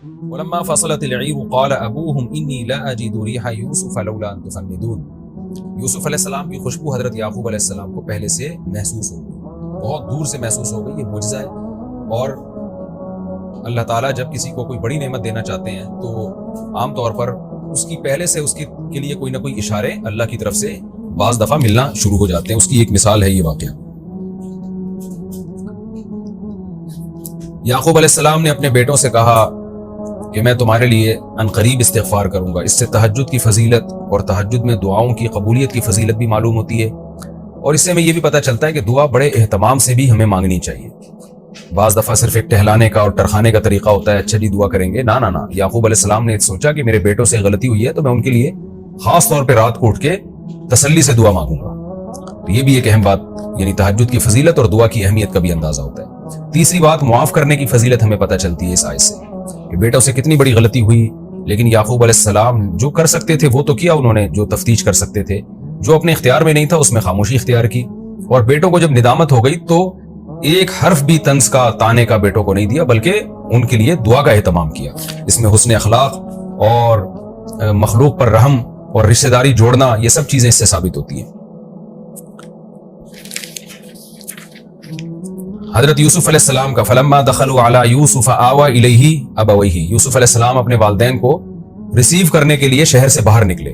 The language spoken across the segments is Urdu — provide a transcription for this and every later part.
ولما فصلت العير قال ابوهم اني لا اجد ريح يوسف لولا ان تفندون. یوسف علیہ السلام کی خوشبو حضرت یعقوب علیہ السلام کو پہلے سے محسوس ہو گئی، بہت دور سے محسوس ہو گئی. یہ معجزہ ہے، اور اللہ تعالیٰ جب کسی کو کوئی بڑی نعمت دینا چاہتے ہیں تو عام طور پر اس کی پہلے سے اس کے لیے کوئی نہ کوئی اشارے اللہ کی طرف سے بعض دفعہ ملنا شروع ہو جاتے ہیں. اس کی ایک مثال ہے یہ واقعہ. یعقوب علیہ السلام نے اپنے بیٹوں سے کہا کہ میں تمہارے لیے عنقریب استغفار کروں گا. اس سے تہجد کی فضیلت اور تہجد میں دعاؤں کی قبولیت کی فضیلت بھی معلوم ہوتی ہے، اور اس سے ہمیں یہ بھی پتہ چلتا ہے کہ دعا بڑے اہتمام سے بھی ہمیں مانگنی چاہیے. بعض دفعہ صرف ایک ٹہلانے کا اور ٹرخانے کا طریقہ ہوتا ہے، اچھا جی دعا کریں گے. نہ یعقوب علیہ السلام نے سوچا کہ میرے بیٹوں سے غلطی ہوئی ہے تو میں ان کے لیے خاص طور پہ رات کو اٹھ کے تسلی سے دعا مانگوں گا. تو یہ بھی ایک اہم بات، یعنی تہجد کی فضیلت اور دعا کی اہمیت کا بھی اندازہ ہوتا ہے. تیسری بات، معاف کرنے کی فضیلت ہمیں پتہ چلتی ہے اس آیت سے کہ بیٹوں سے کتنی بڑی غلطی ہوئی، لیکن یعقوب علیہ السلام جو کر سکتے تھے وہ تو کیا، انہوں نے جو تفتیش کر سکتے تھے، جو اپنے اختیار میں نہیں تھا اس میں خاموشی اختیار کی. اور بیٹوں کو جب ندامت ہو گئی تو ایک حرف بھی طنز کا، طعنے کا بیٹوں کو نہیں دیا، بلکہ ان کے لیے دعا کا اہتمام کیا. اس میں حسن اخلاق اور مخلوق پر رحم اور رشتہ داری جوڑنا، یہ سب چیزیں اس سے ثابت ہوتی ہیں. حضرت یوسف علیہ السلام کا فلما دخلوا علی یوسف آوى الیہ ابویہ، یوسف علیہ السلام اپنے والدین کو ریسیو کرنے کے لیے شہر سے باہر نکلے.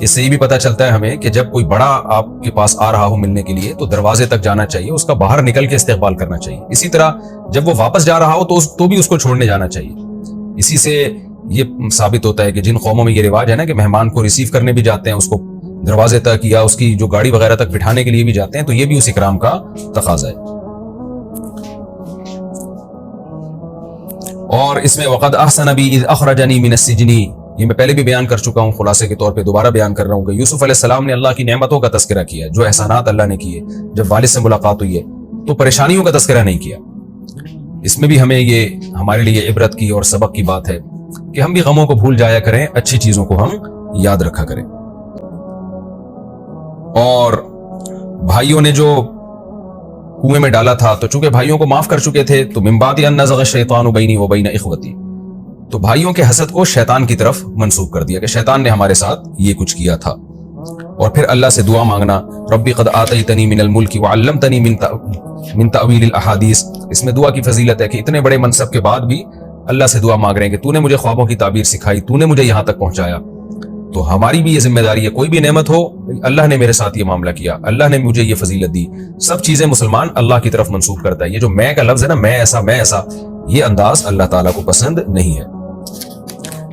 اس سے یہ بھی پتہ چلتا ہے ہمیں کہ جب کوئی بڑا آپ کے پاس آ رہا ہو ملنے کے لیے تو دروازے تک جانا چاہیے، اس کا باہر نکل کے استقبال کرنا چاہیے. اسی طرح جب وہ واپس جا رہا ہو تو بھی اس کو چھوڑنے جانا چاہیے. اسی سے یہ ثابت ہوتا ہے کہ جن قوموں میں یہ رواج ہے نا کہ مہمان کو ریسیو کرنے بھی جاتے ہیں، اس کو دروازے تک یا اس کی جو گاڑی وغیرہ تک بٹھانے کے لیے بھی جاتے ہیں، تو یہ بھی اس اکرام کا تقاضا ہے. اور اس میں وقد احسن بی اذ اخرجنی من السجن، یہ میں پہلے بھی بیان کر چکا ہوں، خلاصے کے طور پہ دوبارہ بیان کر رہا ہوں کہ یوسف علیہ السلام نے اللہ کی نعمتوں کا تذکرہ کیا، جو احسانات اللہ نے کیے. جب والد سے ملاقات ہوئی ہے تو پریشانیوں کا تذکرہ نہیں کیا. اس میں بھی ہمیں یہ ہمارے لیے عبرت کی اور سبق کی بات ہے کہ ہم بھی غموں کو بھول جایا کریں، اچھی چیزوں کو ہم یاد رکھا کریں. اور بھائیوں نے جو کنویں میں ڈالا تھا تو چونکہ بھائیوں کو معاف کر چکے تھے تو من بعد ان نزغ الشیطان بینی و بین اخوتی، تو بھائیوں کے حسد کو شیطان کی طرف منسوب کر دیا کہ شیطان نے ہمارے ساتھ یہ کچھ کیا تھا. اور پھر اللہ سے دعا مانگنا، ربی قد آتیتنی من الملک وعلمتنی من تأویل الاحادیث. اس میں دعا کی فضیلت ہے کہ اتنے بڑے منصب کے بعد بھی اللہ سے دعا مانگ رہے ہیں کہ تو نے مجھے خوابوں کی تعبیر سکھائی، تو نے مجھے یہاں تک پہنچایا. تو ہماری بھی یہ ذمہ داری ہے، کوئی بھی نعمت ہو، اللہ نے میرے ساتھ یہ معاملہ کیا، اللہ نے مجھے یہ فضیلت دی. سب چیزیں مسلمان اللہ کی طرف منسوب کرتا ہے. یہ جو میں کا لفظ ہے نا، میں ایسا، یہ انداز اللہ تعالیٰ کو پسند نہیں ہے.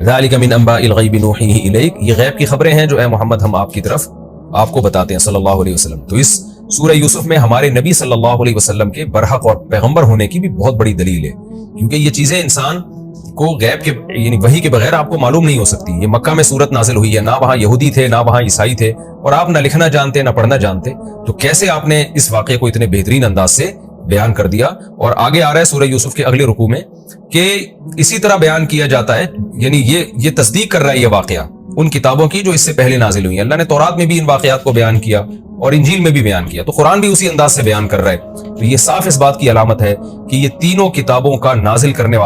ذالک من انباء الغیب نوحیہ الیک، یہ غیب کی خبریں ہیں جو اے محمد ہم آپ کی طرف آپ کو بتاتے ہیں صلی اللہ علیہ وسلم. تو اس سورہ یوسف میں ہمارے نبی صلی اللہ علیہ وسلم کے برحق اور پیغمبر ہونے کی بھی بہت بڑی دلیل ہے، کیونکہ یہ چیزیں انسان کو غیب کے یعنی وحی کے بغیر آپ کو معلوم نہیں ہو سکتی. یہ مکہ میں صورت نازل ہوئی ہے، نہ وہاں یہودی تھے نہ وہاں عیسائی تھے، اور آپ نہ لکھنا جانتے نہ پڑھنا جانتے، تو کیسے آپ نے اس واقعے کو اتنے بہترین انداز سے بیان کر دیا. اور آگے آ رہا ہے سورہ یوسف کے اگلے رکوع میں کہ اسی طرح بیان کیا جاتا ہے، یعنی یہ تصدیق کر رہا ہے یہ واقعہ ان کتابوں کی جو اس سے پہلے نازل ہوئی ہیں. اللہ نے تورات میں بھی ان واقعات کو بیان کیا اور انجیل میں بھی بیان کیا، تو قرآن بھی اسی انداز سے بیان کر رہا ہے. تو یہ صاف اس بات کی علامت ہے کہ یہ تینوں کتابوں کا نازل کرنے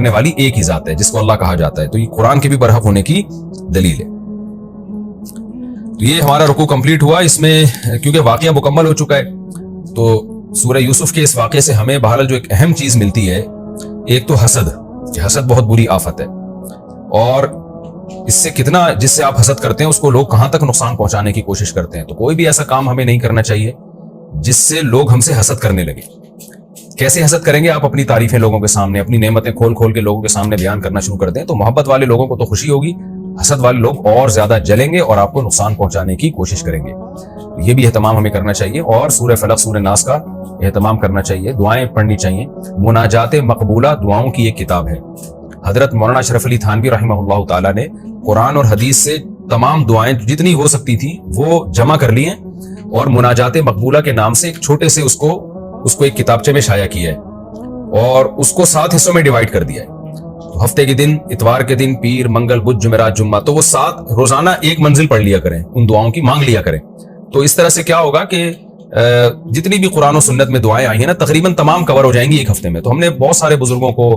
والی ایک ہی ذات ہے جس کو اللہ کہا جاتا ہے. تو یہ قرآن کے بھی برحق ہونے کی دلیل ہے. تو یہ ہمارا رکوع کمپلیٹ ہوا. اس میں کیونکہ واقعہ مکمل ہو چکا ہے تو سورہ یوسف کے اس واقعے سے ہمیں بہرحال جو ایک اہم چیز ملتی ہے، ایک تو حسد، کہ حسد بہت بری آفت ہے، اور اس سے کتنا جس سے آپ حسد کرتے ہیں اس کو لوگ کہاں تک نقصان پہنچانے کی کوشش کرتے ہیں. تو کوئی بھی ایسا کام ہمیں نہیں کرنا چاہیے جس سے لوگ ہم سے حسد کرنے لگے. کیسے حسد کریں گے؟ آپ اپنی تعریفیں لوگوں کے سامنے، اپنی نعمتیں کھول کے لوگوں کے سامنے بیان کرنا شروع کر دیں تو محبت والے لوگوں کو تو خوشی ہوگی، حسد والے لوگ اور زیادہ جلیں گے اور آپ کو نقصان پہنچانے کی کوشش کریں گے. یہ بھی اہتمام ہمیں کرنا چاہیے، اور سورہ فلق سورہ ناس کا اہتمام کرنا چاہیے. دعائیں پڑھنی چاہیے. مناجات مقبولہ دعاؤں کی ایک کتاب ہے. حضرت مولانا اشرف علی تھانوی رحمہ اللہ تعالیٰ نے قرآن اور حدیث سے تمام دعائیں جتنی ہو سکتی تھی وہ جمع کر لی ہیں، اور مناجات مقبولہ کے نام سے ایک چھوٹے سے اس کو ایک کتابچے میں شائع کیا ہے، اور اس کو 7 حصوں میں ڈیوائیڈ کر دیا ہے. تو ہفتے کے دن، اتوار کے دن، پیر، منگل، بدھ، جمعرات، جمعہ، تو وہ 7 روزانہ ایک منزل پڑھ لیا کریں، ان دعاؤں کی مانگ لیا کریں. تو اس طرح سے کیا ہوگا کہ جتنی بھی قرآن و سنت میں دعائیں آئی ہیں نا تقریباً تمام کور ہو جائیں گی ایک ہفتے میں. تو ہم نے بہت سارے بزرگوں کو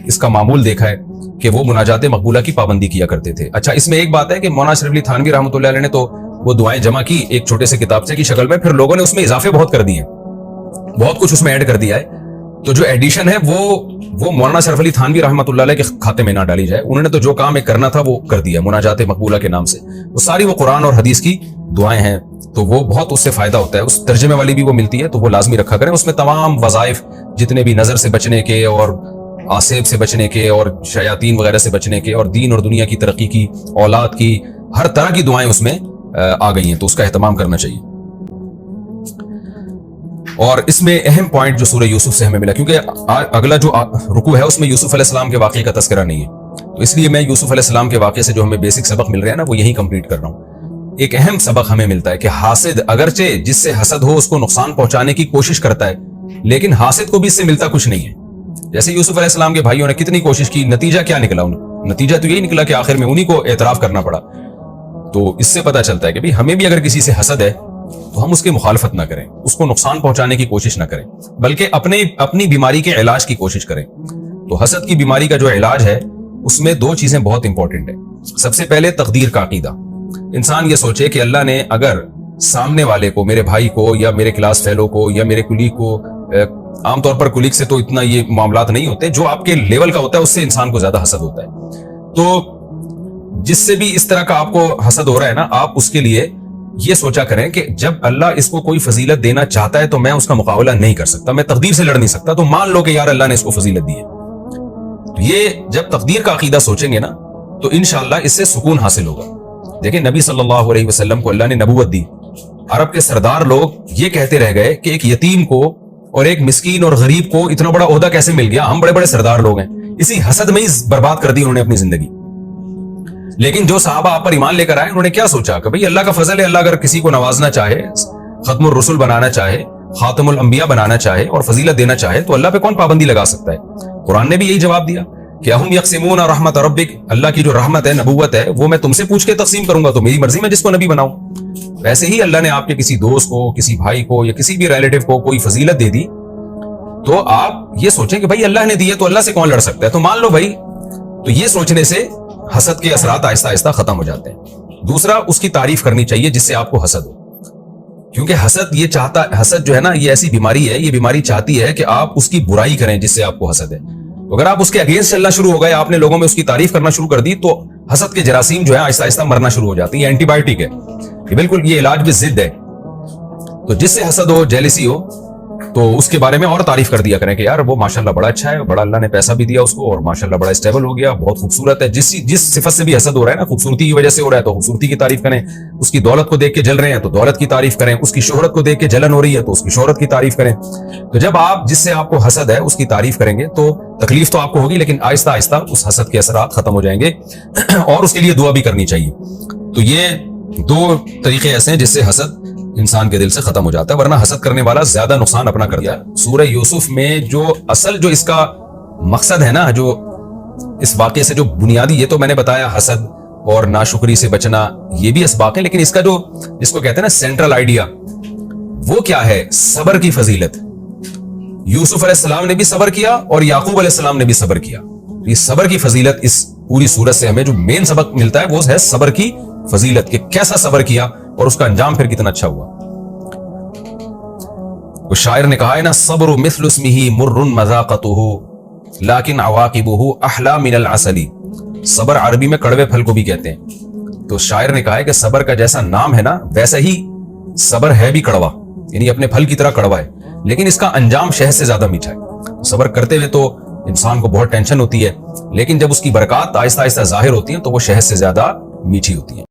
اس کا معمول دیکھا ہے کہ وہ مناجات مقبولہ کی پابندی کیا کرتے تھے. اچھا اس میں ایک بات ہے کہ مولانا اشرف علی تھانوی رحمۃ اللہ علیہ نے تو وہ دعائیں جمع کی ایک چھوٹے سے کتابچے کی شکل میں, پھر لوگوں نے اس میں اضافے بہت کر دیے, بہت کچھ اس میں ایڈ کر دیا ہے. تو جو ایڈیشن ہے وہ مولانا اشرف علی تھانوی رحمۃ اللہ علیہ کے کھاتے میں نہ ڈالی جائے. انہوں نے تو جو کام ایک کرنا تھا وہ کر دیا مناجات مقبولہ کے نام سے. وہ ساری وہ قرآن اور حدیث کی دعائیں ہیں, تو وہ بہت اس سے فائدہ ہوتا ہے. اس ترجمے والی بھی وہ ملتی ہے تو وہ لازمی رکھا کریں. اس میں تمام وظائف جتنے بھی نظر سے بچنے کے اور آصیب سے بچنے کے اور شیاطین وغیرہ سے بچنے کے اور دین اور دنیا کی ترقی کی, اولاد کی, ہر طرح کی دعائیں اس میں آ گئی ہیں, تو اس کا اہتمام کرنا چاہیے. اور اس میں اہم پوائنٹ جو سورہ یوسف سے ہمیں ملا, کیونکہ اگلا جو رکوع ہے اس میں یوسف علیہ السلام کے واقعے کا تذکرہ نہیں ہے, تو اس لیے میں یوسف علیہ السلام کے واقعے سے جو ہمیں بیسک سبق مل رہے ہیں نا وہ یہی کمپلیٹ کر رہا ہوں. ایک اہم سبق ہمیں ملتا ہے کہ حاسد اگرچہ جس سے حسد ہو اس کو نقصان پہنچانے کی کوشش کرتا ہے, لیکن حاسد کو بھی اس سے ملتا کچھ نہیں ہے. جیسے یوسف علیہ السلام کے بھائیوں نے کتنی کوشش کی, نتیجہ کیا نکلا؟ نتیجہ تو یہی نکلا کہ آخر میں انہی کو اعتراف کرنا پڑا. تو اس سے پتہ چلتا ہے کہ ہمیں بھی اگر کسی سے حسد ہے تو ہم اس کی مخالفت نہ کریں, اس کو نقصان پہنچانے کی کوشش نہ کریں, بلکہ اپنی بیماری کے علاج کی کوشش کریں. تو حسد کی بیماری کا جو علاج ہے اس میں دو چیزیں بہت امپورٹنٹ ہیں. سب سے پہلے تقدیر کا عقیدہ. انسان یہ سوچے کہ اللہ نے اگر سامنے والے کو, میرے بھائی کو یا میرے کلاس فیلو کو یا میرے کولیگ کو, عام طور پر کولیگ سے تو اتنا یہ معاملات نہیں ہوتے, جو آپ کے لیول کا ہوتا ہے اس سے انسان کو زیادہ حسد ہوتا ہے. تو جس سے بھی اس طرح کا آپ کو حسد ہو رہا ہے نا, آپ اس کے لیے یہ سوچا کریں کہ جب اللہ اس کو کوئی فضیلت دینا چاہتا ہے تو میں اس کا مقابلہ نہیں کر سکتا, میں تقدیر سے لڑ نہیں سکتا, تو مان لو کہ یار اللہ نے اس کو فضیلت دی ہے. تو یہ جب تقدیر کا عقیدہ سوچیں گے نا تو انشاءاللہ اس سے سکون حاصل ہوگا. دیکھیں نبی صلی اللہ علیہ وسلم کو اللہ نے نبوت دی, عرب کے سردار لوگ یہ کہتے رہ گئے کہ ایک یتیم کو اور ایک مسکین اور غریب کو اتنا بڑا عہدہ کیسے مل گیا, ہم بڑے بڑے سردار لوگ ہیں. اسی حسد میں ہی برباد کر دی انہوں نے اپنی زندگی. لیکن جو صحابہ آپ پر ایمان لے کر آئے انہوں نے کیا سوچا کہ بھئی اللہ کا فضل ہے, اللہ اگر کسی کو نوازنا چاہے, ختم الرسل بنانا چاہے, خاتم الانبیاء بنانا چاہے اور فضیلت دینا چاہے تو اللہ پہ کون پابندی لگا سکتا ہے. قرآن نے بھی یہی جواب دیا کہ اہم یقسمون رحمت ربک, اللہ کی جو رحمت ہے, نبوت ہے, وہ میں تم سے پوچھ کے تقسیم کروں گا, تو میری مرضی میں جس کو نبی بناؤں. ویسے ہی اللہ نے آپ کے کسی دوست کو, کسی بھائی کو یا کسی بھی ریلیٹو کو کوئی فضیلت دے دی تو آپ یہ سوچیں کہ بھئی اللہ نے دی ہے تو اللہ سے کون لڑ سکتا ہے, تو مان لو بھائی. تو یہ سوچنے سے حسد کے اثرات آہستہ آہستہ ختم ہو جاتے ہیں. دوسرا, اس کی تعریف کرنی چاہیے جس سے آپ کو حسد ہو, کیونکہ حسد یہ چاہتا, حسد جو ہے نا یہ ایسی بیماری ہے, یہ بیماری چاہتی ہے کہ آپ اس کی برائی کریں جس سے آپ کو حسد ہے. تو اگر آپ اس کے اگینسٹ چلنا شروع ہو گئے, آپ نے لوگوں میں اس کی تعریف کرنا شروع کر دی, تو حسد کے جراثیم جو ہے آہستہ آہستہ مرنا شروع ہو جاتی ہے. یہ اینٹی بایوٹک ہے, یہ بالکل یہ علاج بھی ضد ہے. تو جس سے حسد ہو, جیلسی ہو, تو اس کے بارے میں اور تعریف کر دیا کریں کہ یار وہ ماشاءاللہ بڑا اچھا ہے, بڑا اللہ نے پیسہ بھی دیا اس کو, اور ماشاءاللہ بڑا اسٹیبل ہو گیا, بہت خوبصورت ہے. جس صفت سے بھی حسد ہو رہا ہے نا, خوبصورتی کی وجہ سے ہو رہا ہے تو خوبصورتی کی تعریف کریں. اس کی دولت کو دیکھ کے جل رہے ہیں تو دولت کی تعریف کریں. اس کی شہرت کو دیکھ کے جلن ہو رہی ہے تو اس کی شہرت کی تعریف کریں. تو جب آپ جس سے آپ کو حسد ہے اس کی تعریف کریں گے تو تکلیف تو آپ کو ہوگی, لیکن آہستہ آہستہ اس حسد کے اثرات ختم ہو جائیں گے, اور اس کے لیے دعا بھی کرنی چاہیے. تو یہ دو طریقے ایسے ہیں جس سے حسد انسان کے دل سے ختم ہو جاتا ہے, ورنہ حسد کرنے والا زیادہ نقصان اپنا کر دیا. سورہ یوسف میں جو اصل جو اس کا مقصد ہے نا, جو اس واقعے سے جو بنیادی, یہ تو میں نے بتایا حسد اور ناشکری سے بچنا, یہ بھی اسباق ہے, لیکن اس کا جو جس کو کہتے ہیں نا سینٹرل آئیڈیا, وہ کیا ہے؟ صبر کی فضیلت. یوسف علیہ السلام نے بھی صبر کیا اور یعقوب علیہ السلام نے بھی صبر کیا. یہ صبر کی فضیلت اس پوری سورت سے ہمیں جو مین سبق ملتا ہے وہ ہے صبر کی فضیلت, کہ کیسا صبر کیا اور اس کا انجام پھر کتنا اچھا ہوا. وہ شاعر نے کہا ہے نا, صبر مثل اسمہ مر مذاقتہ لیکن عواقبہ احلی من العسل. صبر عربی میں کڑوے پھل کو بھی کہتے ہیں. تو شاعر نے کہا ہے کہ صبر کا جیسا نام ہے نا, ویسا ہی صبر ہے بھی کڑوا, یعنی اپنے پھل کی طرح کڑوا ہے, لیکن اس کا انجام شہد سے زیادہ میٹھا ہے. صبر کرتے ہوئے تو انسان کو بہت ٹینشن ہوتی ہے, لیکن جب اس کی برکات آہستہ آہستہ ظاہر ہوتی ہیں تو وہ شہد سے زیادہ میٹھی ہوتی ہیں.